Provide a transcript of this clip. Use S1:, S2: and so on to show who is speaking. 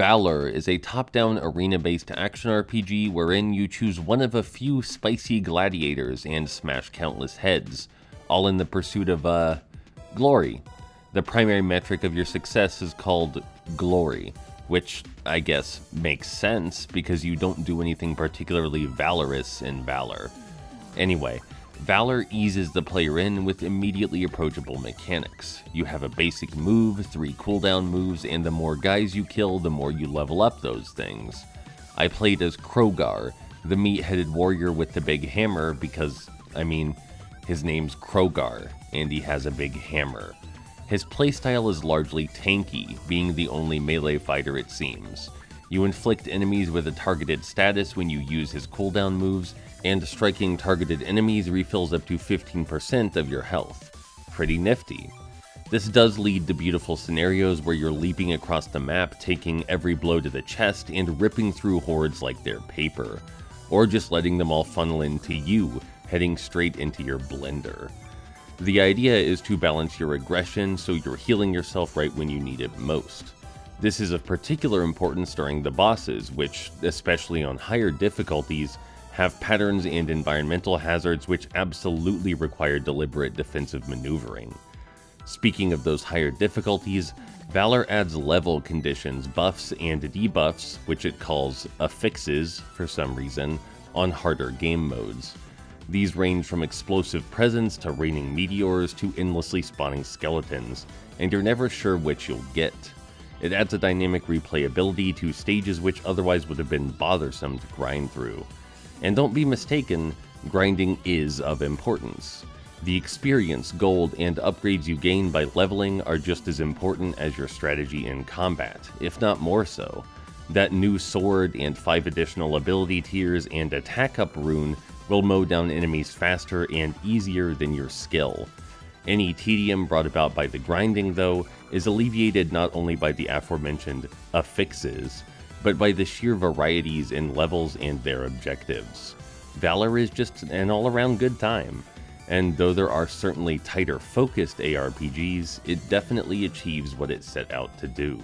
S1: Valor is a top-down arena-based action RPG wherein you choose one of a few spicy gladiators and smash countless heads, all in the pursuit of, glory. The primary metric of your success is called glory, which I guess makes sense because you don't do anything particularly valorous in Valor. Anyway, Valor eases the player in with immediately approachable mechanics. You have a basic move, 3 cooldown moves, and the more guys you kill, the more you level up those things. I played as Krogar, the meat-headed warrior with the big hammer because, his name's Krogar, and he has a big hammer. His playstyle is largely tanky, being the only melee fighter it seems. You inflict enemies with a targeted status when you use his cooldown moves, and striking targeted enemies refills up to 15% of your health. Pretty nifty. This does lead to beautiful scenarios where you're leaping across the map, taking every blow to the chest, and ripping through hordes like they're paper. Or just letting them all funnel into you, heading straight into your blender. The idea is to balance your aggression so you're healing yourself right when you need it most. This is of particular importance during the bosses, which, especially on higher difficulties, have patterns and environmental hazards which absolutely require deliberate defensive maneuvering. Speaking of those higher difficulties, Valor adds level conditions, buffs, and debuffs, which it calls affixes for some reason, on harder game modes. These range from explosive presence to raining meteors to endlessly spawning skeletons, and you're never sure which you'll get. It adds a dynamic replayability to stages which otherwise would have been bothersome to grind through. And don't be mistaken, grinding is of importance. The experience, gold, and upgrades you gain by leveling are just as important as your strategy in combat, if not more so. That new sword and 5 additional ability tiers and attack up rune will mow down enemies faster and easier than your skill. Any tedium brought about by the grinding, though, is alleviated not only by the aforementioned affixes, but by the sheer varieties in levels and their objectives. Valor is just an all-around good time, and though there are certainly tighter focused ARPGs, it definitely achieves what it set out to do.